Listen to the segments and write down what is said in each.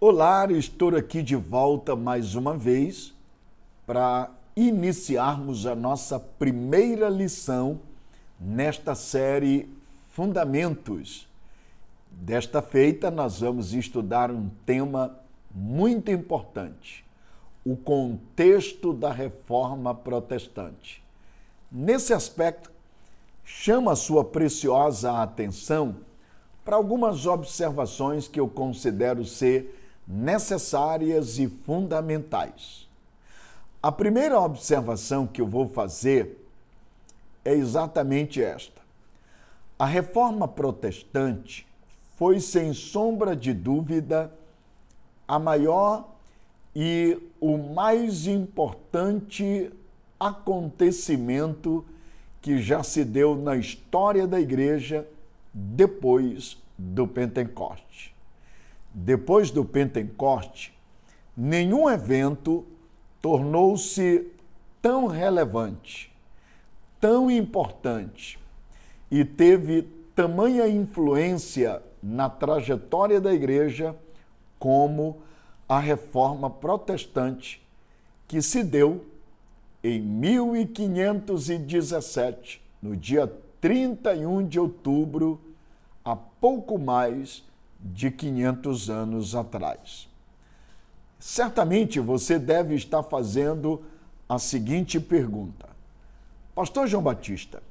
Olá, estou aqui de volta mais uma vez para iniciarmos a nossa primeira lição nesta série Fundamentos. Desta feita, nós vamos estudar um tema muito importante, o contexto da Reforma Protestante. Nesse aspecto, chama a sua preciosa atenção para algumas observações que eu considero ser necessárias e fundamentais. A primeira observação que eu vou fazer é exatamente esta. A Reforma Protestante foi, sem sombra de dúvida, a maior e o mais importante acontecimento que já se deu na história da Igreja depois do Pentecoste. Depois do Pentecoste, nenhum evento tornou-se tão relevante, tão importante e teve tamanha influência na trajetória da Igreja como a Reforma Protestante, que se deu em 1517, no dia 31 de outubro, há pouco mais de 500 anos atrás. Certamente você deve estar fazendo a seguinte pergunta: Pastor João Batista,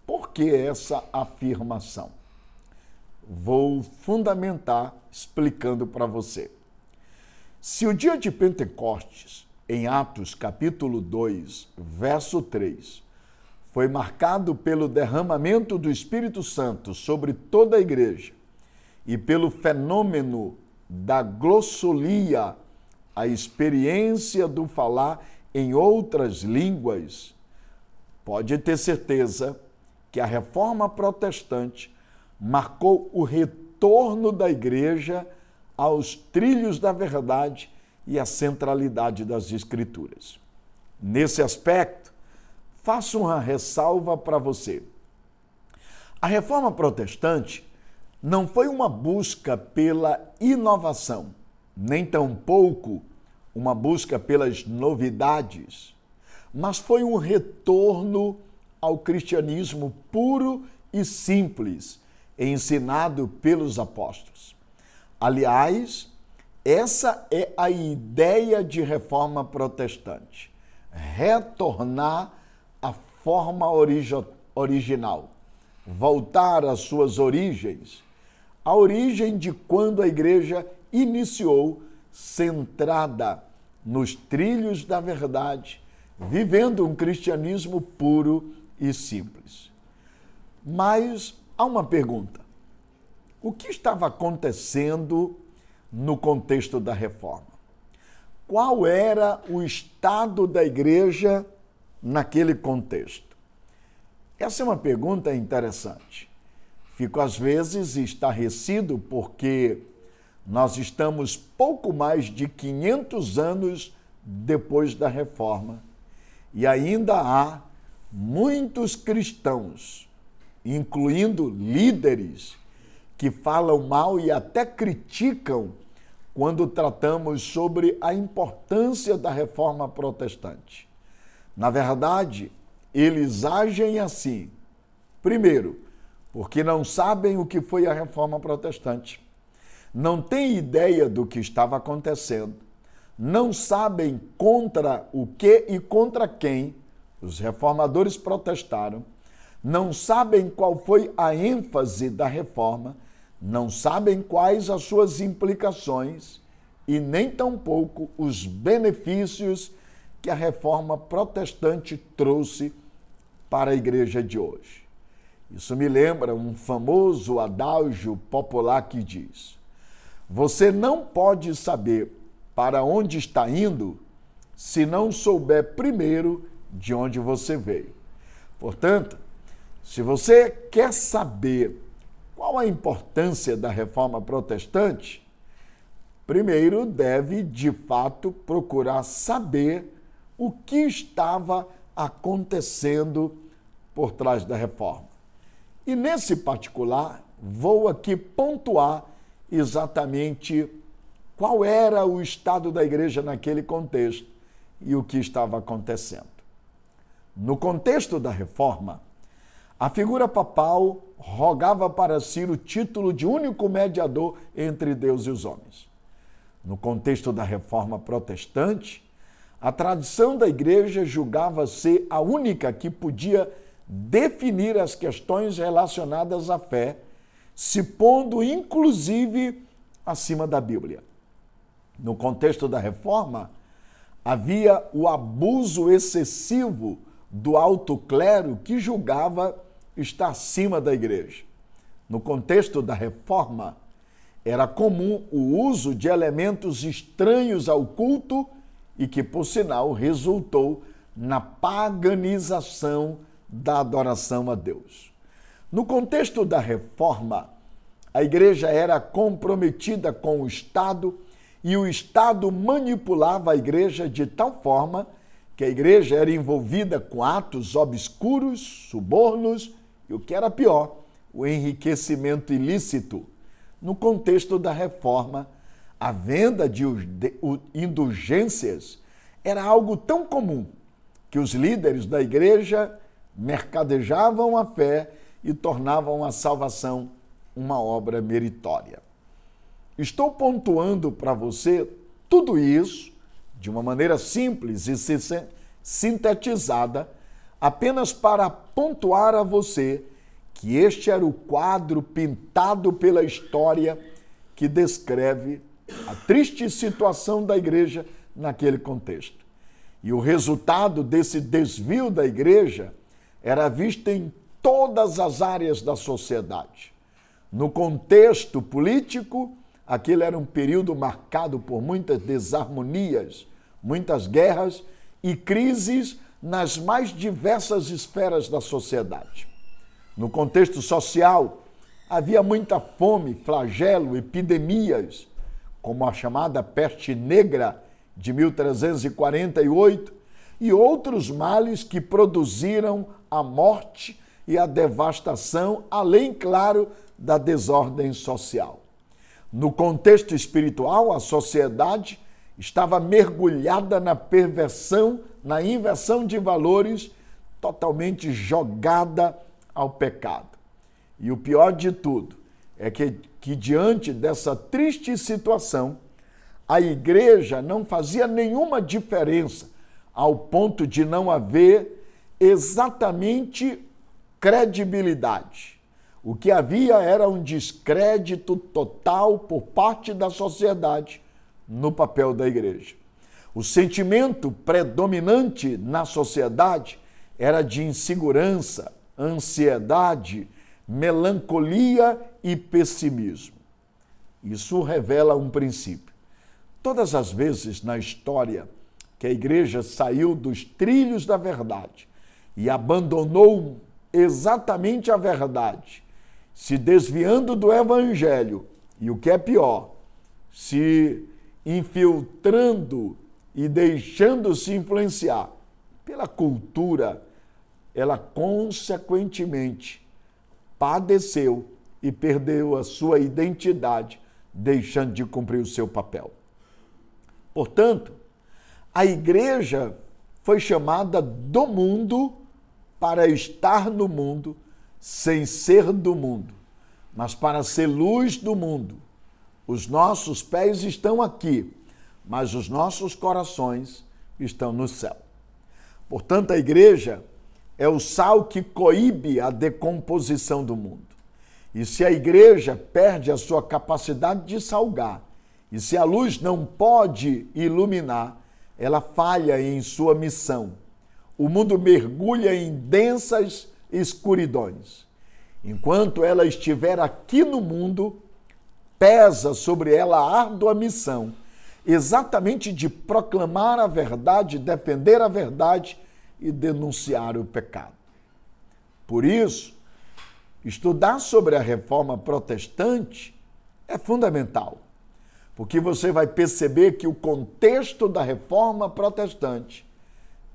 por que essa afirmação? Vou fundamentar explicando para você. Se o dia de Pentecostes, em Atos capítulo 2, verso 3, foi marcado pelo derramamento do Espírito Santo sobre toda a igreja e pelo fenômeno da glossolia, a experiência do falar em outras línguas, pode ter certeza que a Reforma Protestante marcou o retorno da igreja aos trilhos da verdade e à centralidade das Escrituras. Nesse aspecto, faço uma ressalva para você. A Reforma Protestante não foi uma busca pela inovação, nem tampouco uma busca pelas novidades, mas foi um retorno ao cristianismo puro e simples, ensinado pelos apóstolos. Aliás, essa é a ideia de Reforma Protestante: retornar à forma original, voltar às suas origens, a origem de quando a igreja iniciou, centrada nos trilhos da verdade, vivendo um cristianismo puro e simples. Mas há uma pergunta: o que estava acontecendo no contexto da reforma? Qual era o estado da igreja naquele contexto? Essa é uma pergunta interessante. Fico, às vezes, estarrecido porque nós estamos pouco mais de 500 anos depois da Reforma e ainda há muitos cristãos, incluindo líderes, que falam mal e até criticam quando tratamos sobre a importância da Reforma Protestante. Na verdade, eles agem assim, primeiro, porque não sabem o que foi a Reforma Protestante, não têm ideia do que estava acontecendo, não sabem contra o que e contra quem os reformadores protestaram, não sabem qual foi a ênfase da reforma, não sabem quais as suas implicações e nem tampouco os benefícios que a Reforma Protestante trouxe para a igreja de hoje. Isso me lembra um famoso adágio popular que diz: você não pode saber para onde está indo se não souber primeiro de onde você veio. Portanto, se você quer saber qual a importância da Reforma Protestante, primeiro deve, de fato, procurar saber o que estava acontecendo por trás da reforma. E nesse particular, vou aqui pontuar exatamente qual era o estado da igreja naquele contexto e o que estava acontecendo. No contexto da reforma, a figura papal rogava para si o título de único mediador entre Deus e os homens. No contexto da reforma protestante, a tradição da igreja julgava ser a única que podia definir as questões relacionadas à fé, se pondo inclusive acima da Bíblia. No contexto da reforma, havia o abuso excessivo do alto clero que julgava estar acima da igreja. No contexto da reforma, era comum o uso de elementos estranhos ao culto e que, por sinal, resultou na paganização da adoração a Deus. No contexto da reforma, a igreja era comprometida com o Estado e o Estado manipulava a igreja de tal forma que a igreja era envolvida com atos obscuros, subornos e, o que era pior, o enriquecimento ilícito. No contexto da reforma, a venda de indulgências era algo tão comum que os líderes da igreja mercadejavam a fé e tornavam a salvação uma obra meritória. Estou pontuando para você tudo isso de uma maneira simples e sintetizada, apenas para pontuar a você que este era o quadro pintado pela história que descreve a triste situação da igreja naquele contexto. E o resultado desse desvio da igreja era visto em todas as áreas da sociedade. No contexto político, aquele era um período marcado por muitas desarmonias, muitas guerras e crises nas mais diversas esferas da sociedade. No contexto social, havia muita fome, flagelo, epidemias, como a chamada peste negra de 1348, e outros males que produziram a morte e a devastação, além, claro, da desordem social. No contexto espiritual, a sociedade estava mergulhada na perversão, na inversão de valores, totalmente jogada ao pecado. E o pior de tudo é que diante dessa triste situação, a igreja não fazia nenhuma diferença ao ponto de não haver exatamente credibilidade. O que havia era um descrédito total por parte da sociedade no papel da igreja. O sentimento predominante na sociedade era de insegurança, ansiedade, melancolia e pessimismo. Isso revela um princípio. Todas as vezes na história que a igreja saiu dos trilhos da verdade e abandonou exatamente a verdade, se desviando do evangelho e, o que é pior, se infiltrando e deixando-se influenciar pela cultura, ela consequentemente padeceu e perdeu a sua identidade, deixando de cumprir o seu papel. Portanto, a igreja foi chamada do mundo para estar no mundo, sem ser do mundo, mas para ser luz do mundo. Os nossos pés estão aqui, mas os nossos corações estão no céu. Portanto, a igreja é o sal que coíbe a decomposição do mundo. E se a igreja perde a sua capacidade de salgar, e se a luz não pode iluminar, ela falha em sua missão. O mundo mergulha em densas escuridões. Enquanto ela estiver aqui no mundo, pesa sobre ela a árdua missão, exatamente de proclamar a verdade, defender a verdade e denunciar o pecado. Por isso, estudar sobre a reforma protestante é fundamental, porque você vai perceber que o contexto da reforma protestante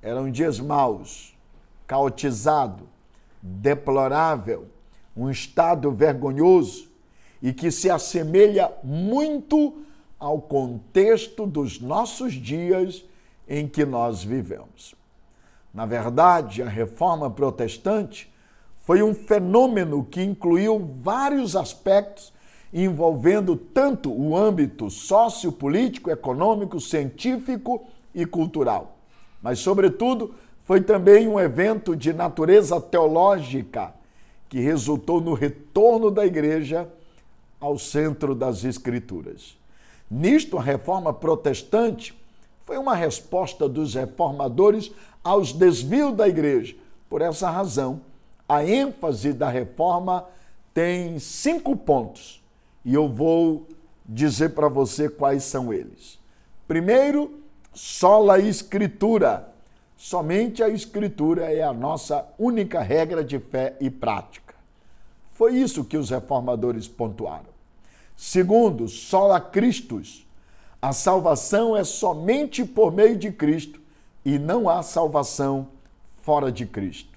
eram dias maus, caotizado, deplorável, um estado vergonhoso e que se assemelha muito ao contexto dos nossos dias em que nós vivemos. Na verdade, a Reforma Protestante foi um fenômeno que incluiu vários aspectos envolvendo tanto o âmbito sociopolítico, econômico, científico e cultural. Mas, sobretudo, foi também um evento de natureza teológica que resultou no retorno da Igreja ao centro das Escrituras. Nisto, a Reforma Protestante foi uma resposta dos reformadores aos desvios da Igreja. Por essa razão, a ênfase da Reforma tem 5 pontos e eu vou dizer para você quais são eles. Primeiro, sola Escritura. Somente a Escritura é a nossa única regra de fé e prática. Foi isso que os reformadores pontuaram. Segundo, sola Christus. A salvação é somente por meio de Cristo e não há salvação fora de Cristo.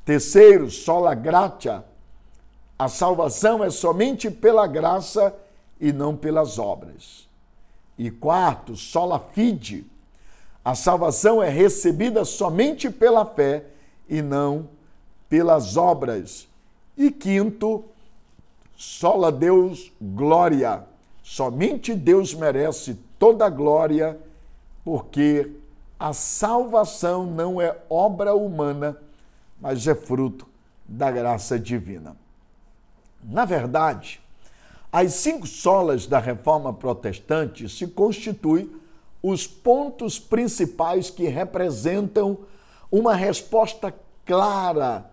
Terceiro, sola gratia. A salvação é somente pela graça e não pelas obras. E quarto, sola fide. A salvação é recebida somente pela fé e não pelas obras. E quinto, sola Deus glória. Somente Deus merece toda a glória, porque a salvação não é obra humana, mas é fruto da graça divina. Na verdade, as 5 solas da Reforma Protestante se constituem os pontos principais que representam uma resposta clara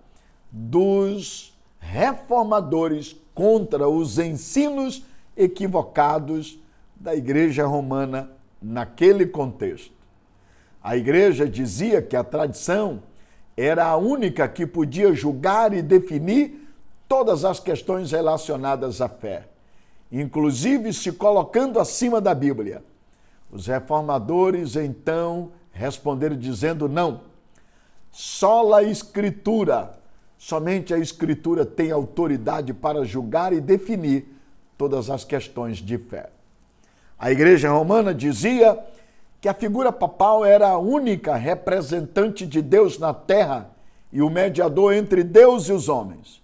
dos reformadores contra os ensinos equivocados da Igreja Romana naquele contexto. A Igreja dizia que a tradição era a única que podia julgar e definir todas as questões relacionadas à fé, inclusive se colocando acima da Bíblia. Os reformadores, então, responderam dizendo não. Sola Escritura. Somente a Escritura tem autoridade para julgar e definir todas as questões de fé. A Igreja Romana dizia que a figura papal era a única representante de Deus na terra e o mediador entre Deus e os homens.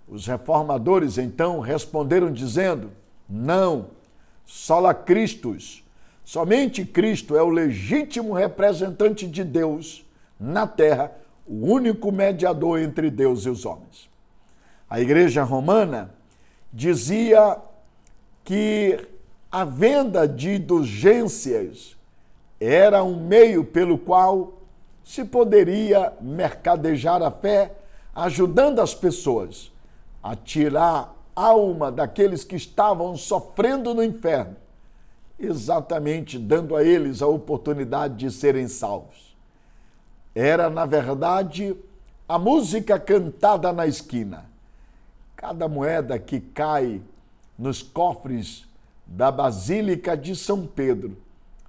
Os reformadores, então, responderam dizendo, não, sola Christus. Somente Cristo é o legítimo representante de Deus na terra, o único mediador entre Deus e os homens. A Igreja Romana dizia que a venda de indulgências era um meio pelo qual se poderia mercadejar a fé, ajudando as pessoas a tirar a alma daqueles que estavam sofrendo no inferno, exatamente dando a eles a oportunidade de serem salvos. Era, na verdade, a música cantada na esquina. Cada moeda que cai nos cofres da Basílica de São Pedro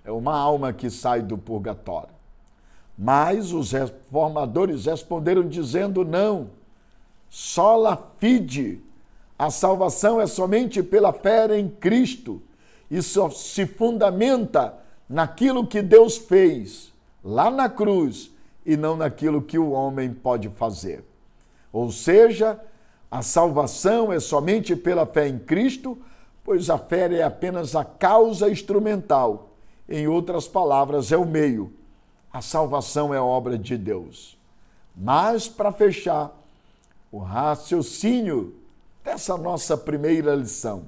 é uma alma que sai do purgatório. Mas os reformadores responderam dizendo não, sola fide. A salvação é somente pela fé em Cristo e só se fundamenta naquilo que Deus fez lá na cruz e não naquilo que o homem pode fazer. Ou seja, a salvação é somente pela fé em Cristo, pois a fé é apenas a causa instrumental. Em outras palavras, é o meio. A salvação é obra de Deus. Mas, para fechar o raciocínio dessa nossa primeira lição,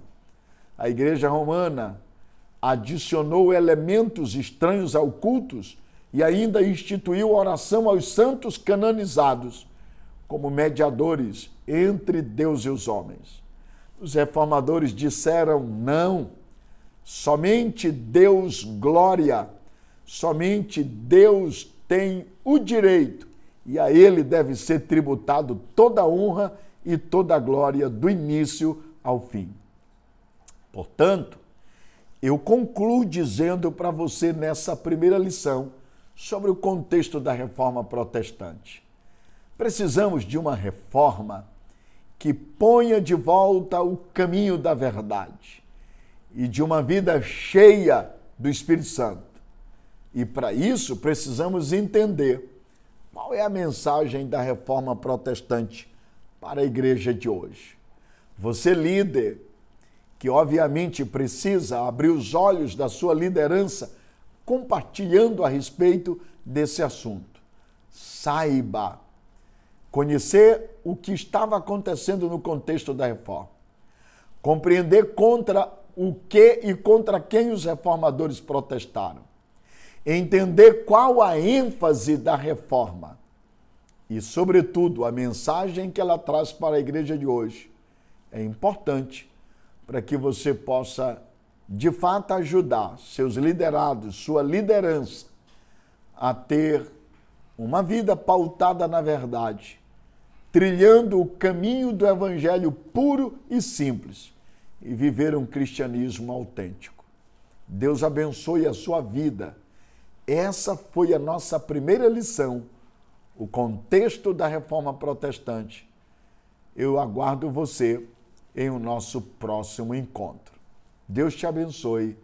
a Igreja Romana adicionou elementos estranhos ao culto e ainda instituiu oração aos santos canonizados como mediadores entre Deus e os homens. Os reformadores disseram não, somente Deus glória, somente Deus tem o direito e a Ele deve ser tributado toda a honra e toda a glória do início ao fim. Portanto, eu concluo dizendo para você nessa primeira lição sobre o contexto da Reforma Protestante. Precisamos de uma reforma que ponha de volta o caminho da verdade e de uma vida cheia do Espírito Santo. E para isso precisamos entender qual é a mensagem da Reforma Protestante para a igreja de hoje. Você, líder, que obviamente precisa abrir os olhos da sua liderança compartilhando a respeito desse assunto. Saiba conhecer o que estava acontecendo no contexto da reforma. Compreender contra o que e contra quem os reformadores protestaram. Entender qual a ênfase da reforma e, sobretudo, a mensagem que ela traz para a igreja de hoje é importante para que você possa, de fato, ajudar seus liderados, sua liderança, a ter uma vida pautada na verdade, trilhando o caminho do evangelho puro e simples e viver um cristianismo autêntico. Deus abençoe a sua vida. Essa foi a nossa primeira lição, o contexto da Reforma Protestante. Eu aguardo você em o nosso próximo encontro. Deus te abençoe.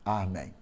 Amém.